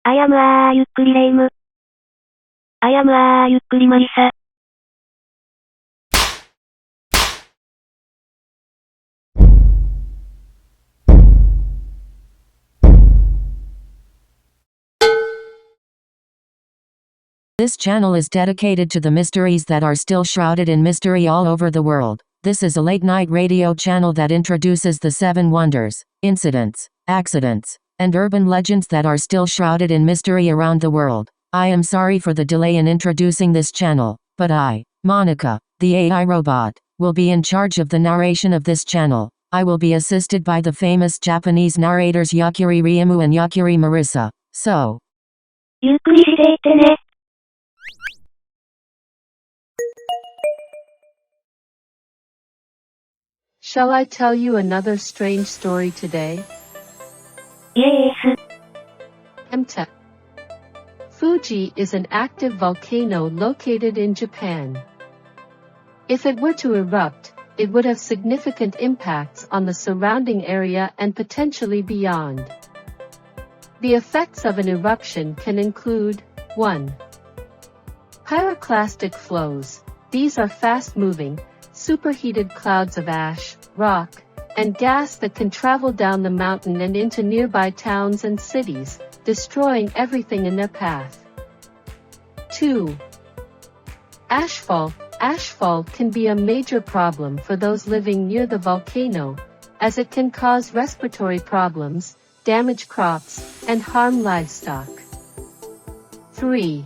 I am Yukkuri REIMU. I am Yukkuri MARISA. This channel is dedicated to the mysteries that are still shrouded in mystery all over the world. This is a late-night radio channel that introduces the 7 wonders, incidents, accidents, and urban legends that are still shrouded in mystery around the world. I am sorry for the delay in introducing this channel, but I, Monica, the AI robot, will be in charge of the narration of this channel. I will be assisted by the famous Japanese narrators Yukkuri REIMU and Yukkuri MARISA. So, Yukkuri siteittene. Shall I tell you another strange story today? Yes. Erupts. Fuji is an active volcano located in Japan. If it were to erupt, it would have significant impacts on the surrounding area and potentially beyond. The effects of an eruption can include 1. Pyroclastic flows. These are fast-moving, superheated clouds of ash, rock, and gas that can travel down the mountain and into nearby towns and cities, destroying everything in their path. 2. Ashfall. Ashfall can be a major problem for those living near the volcano, as it can cause respiratory problems, damage crops, and harm livestock. 3.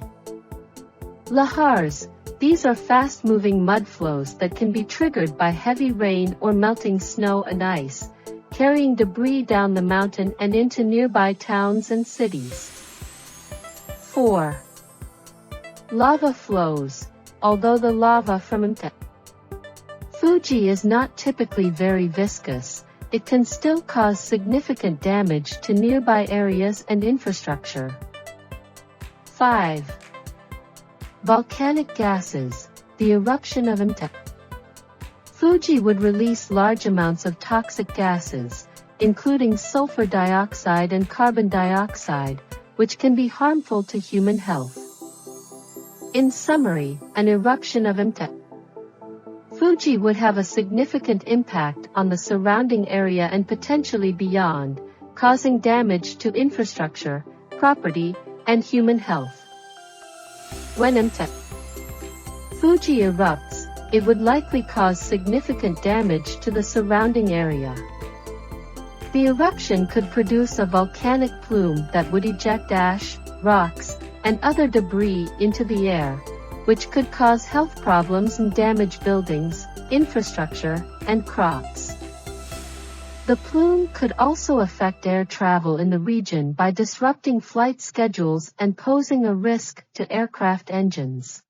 Lahars. These are fast-moving mud flows that can be triggered by heavy rain or melting snow and ice, carrying debris down the mountain and into nearby towns and cities. 4. Lava flows. Although the lava from Fuji is not typically very viscous, it can still cause significant damage to nearby areas and infrastructure. 5. Volcanic gases. The eruption of Fuji would release large amounts of toxic gases, including sulfur dioxide and carbon dioxide, which can be harmful to human health. In summary, an eruption of Fuji would have a significant impact on the surrounding area and potentially beyond, causing damage to infrastructure, property, and human health. When Fuji erupts, it would likely cause significant damage to the surrounding area. The eruption could produce a volcanic plume that would eject ash, rocks, and other debris into the air, which could cause health problems and damage buildings, infrastructure, and crops. The plume could also affect air travel in the region by disrupting flight schedules and posing a risk to aircraft engines.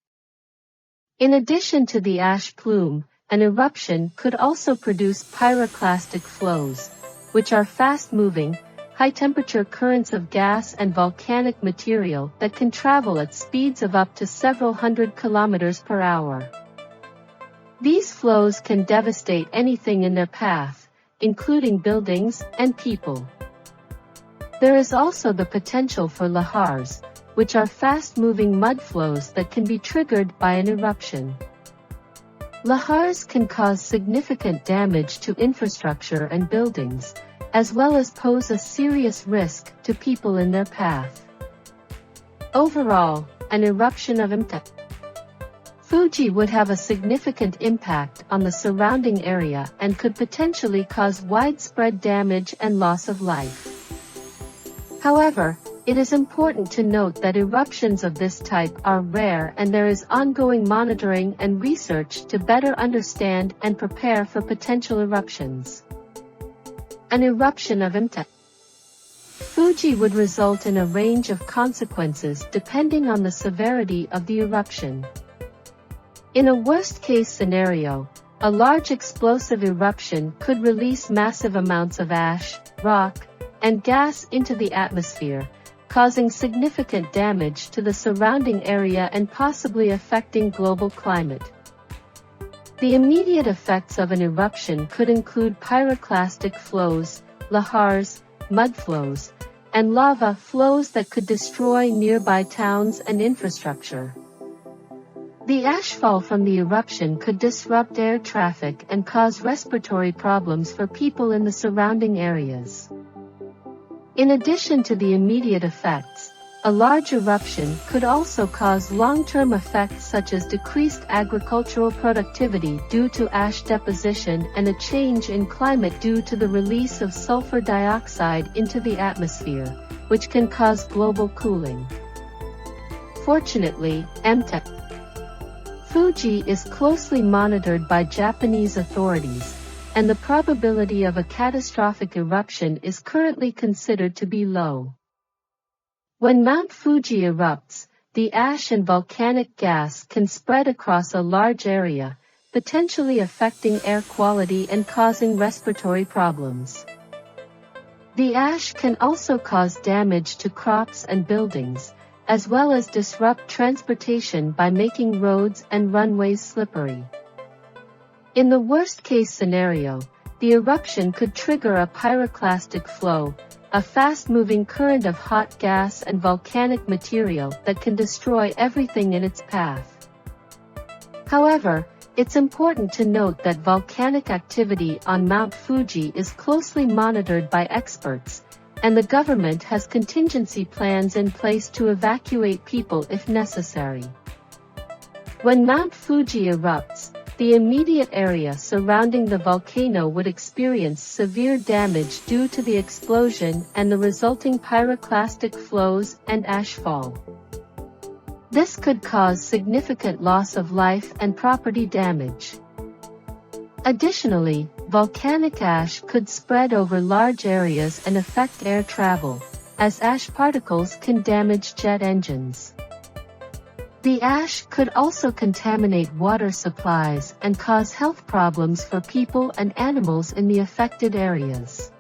In addition to the ash plume, an eruption could also produce pyroclastic flows, which are fast-moving, high-temperature currents of gas and volcanic material that can travel at speeds of up to several hundred kilometers per hour. These flows can devastate anything in their path, including buildings and people. There is also the potential for lahars, which are fast-moving mud flows that can be triggered by an eruption. Lahars can cause significant damage to infrastructure and buildings, as well as pose a serious risk to people in their path. Overall, an eruption of Fuji would have a significant impact on the surrounding area and could potentially cause widespread damage and loss of life. However, it is important to note that eruptions of this type are rare and there is ongoing monitoring and research to better understand and prepare for potential eruptions. An eruption of Fuji would result in a range of consequences depending on the severity of the eruption. In a worst-case scenario, a large explosive eruption could release massive amounts of ash, rock, and gas into the atmosphere, causing significant damage to the surrounding area and possibly affecting global climate. The immediate effects of an eruption could include pyroclastic flows, lahars, mud flows, and lava flows that could destroy nearby towns and infrastructure. The ashfall from the eruption could disrupt air traffic and cause respiratory problems for people in the surrounding areas. In addition to the immediate effects, a large eruption could also cause long-term effects such as decreased agricultural productivity due to ash deposition and a change in climate due to the release of sulfur dioxide into the atmosphere, which can cause global cooling. Fortunately, Fuji is closely monitored by Japanese authorities, and the probability of a catastrophic eruption is currently considered to be low. When Mount Fuji erupts, the ash and volcanic gas can spread across a large area, potentially affecting air quality and causing respiratory problems. The ash can also cause damage to crops and buildings, as well as disrupt transportation by making roads and runways slippery. In the worst-case scenario, the eruption could trigger a pyroclastic flow, a fast-moving current of hot gas and volcanic material that can destroy everything in its path. However, it's important to note that volcanic activity on Mount Fuji is closely monitored by experts, and the government has contingency plans in place to evacuate people if necessary. When Mount Fuji erupts, the immediate area surrounding the volcano would experience severe damage due to the explosion and the resulting pyroclastic flows and ashfall. This could cause significant loss of life and property damage. Additionally, volcanic ash could spread over large areas and affect air travel, as ash particles can damage jet engines. The ash could also contaminate water supplies and cause health problems for people and animals in the affected areas.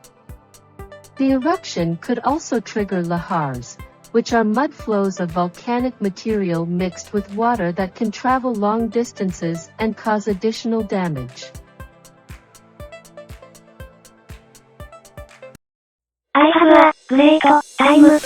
The eruption could also trigger lahars, which are mud flows of volcanic material mixed with water that can travel long distances and cause additional damage. I have a great time.